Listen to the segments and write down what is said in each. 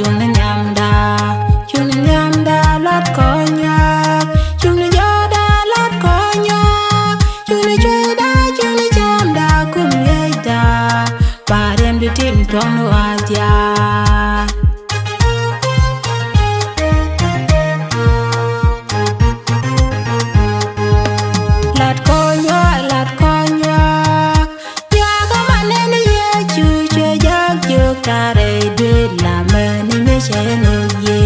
chung nyamda lát konyak chung joda lát konyak chung cheda chung jamda kum yeda parem du tim tong wadia lát konyak ya ga manen ye chu che jak juk tare de la meni me cheno ye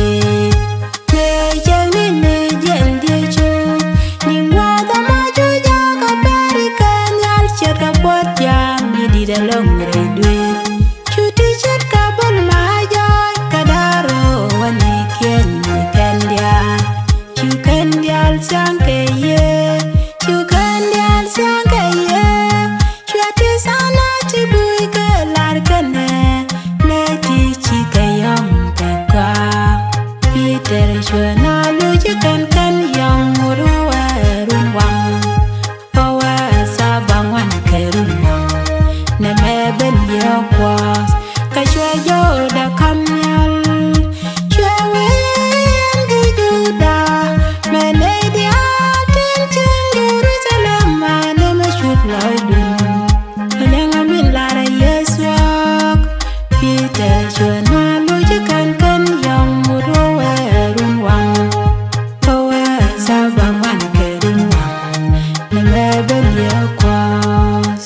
me cheni me jen de chu ning wa da ma chu ja ka peri kan yal chet ka pot ya mi di de long re dwe chu ti chet ka bol ma ja ka daro wani ken dia chu kan dial sang ke ye chu kan dial sang ke ye chu ti sana ti bui ke lar kane ne ti chi ke yom ke kwa Peter shona lu chi kan yom muru run wang pawa sa bang wan ke run wang ne me ben yo kwas ka shwa yo da kam yal shwa wen di juda me ne dia tin chen Jerusalem ma ne me shut loy dun yang amin la ra yeswak Peter shona lu chi kan yom muru run wang pawa sa bang wan ke run wang ne me ben yo kwas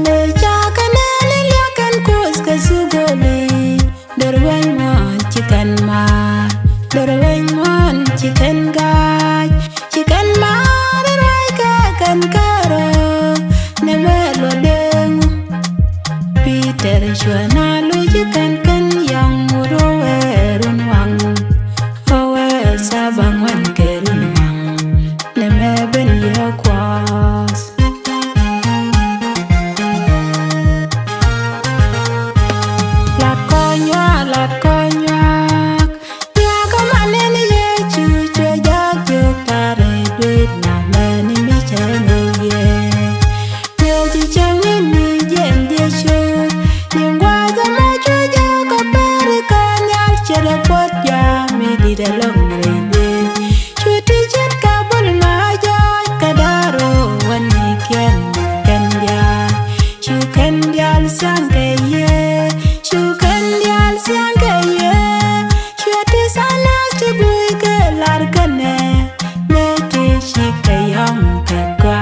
me cha kanele ya kan kus ka sugole dorwen mon chicken ma dorwen mon chicken ma dorwai ka kan karo ne me lo deng Peter shwana lu chicken yang muro run wang owe sabang wan ke run wang ne me ben ya kwas lát konyak ya ga manen ye chu che jak juk tare duit na meni mi cheno ye ne ji chang ni jen de chu ning wa ga ma chu ja ka peri kan yal chere pot ya mi di de long re de chu ti chet ka bol ma ja ka daro wani ken ya chu ken yal sang ke ye chu ken yal sang ke ye chu ti sana ti bui ke lar kane ne ti chi ke yom ke kwa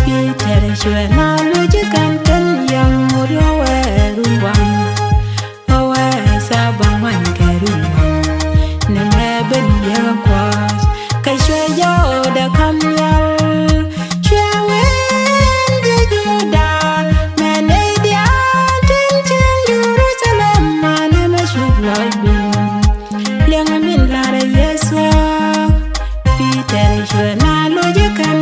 Peter shwana lu ji kan yom muro run wang owe sa bang wan ke run wang ne me ben ye kwas ka shwe yo da kam yal shwe wen di juda me ne dia tin chen Jerusalem ma ne me shut loy dun leng min la ra yeswa Peter shwana lu ji kan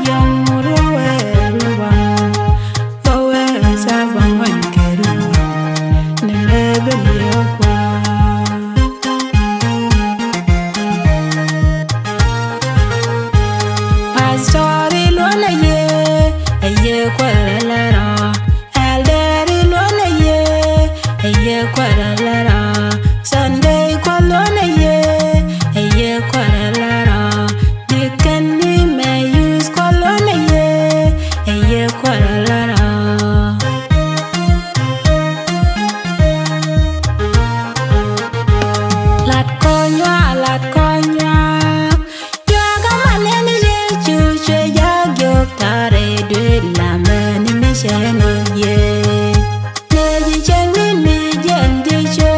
yom muro run wang owe sa bang wan ke run wang ne me ben ye kwas Pastori lona ye aye kwaralara Elderi lona ye aye kwaralara Sunday kwalona ye aye kwaralara Dikani me use kwalona ye aye kwaralara lát konyak ya ga manen ye chu che jak juk tare duit la meni mi cheno ye ne ji chang ni jen de chu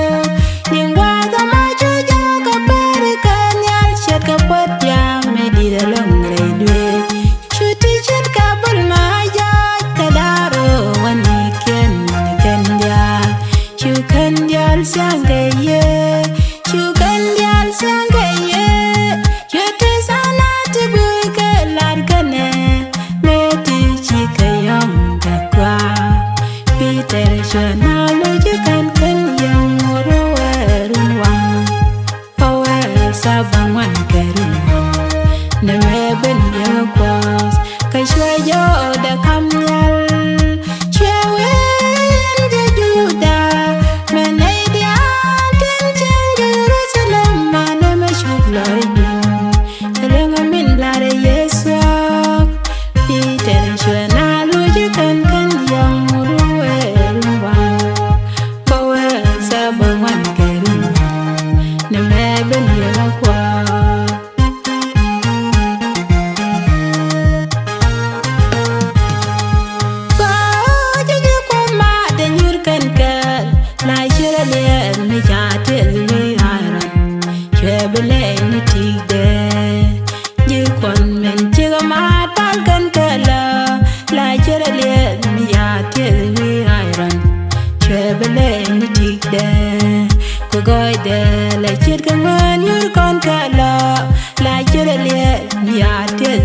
ning wa ga ma chu ja ka peri kan yal chet ka pot ya mi di de long re dwe chu ti chet ka bol ma ja ka daro wani ken dia chu kan yal sang ke ye chu kan yal sang ke ye chu ti sana ti bui ke lar kane me ti chi ke yom ke kwa Peter shwana lu ji kan yom muro run wang owe sa bang wan ke run wang ne me ben ye kwas ka shwe yo da kam yal cô gọi để lại chết cái ngoan nhớ con cả lọ lại chưa để liệt nhà thiệt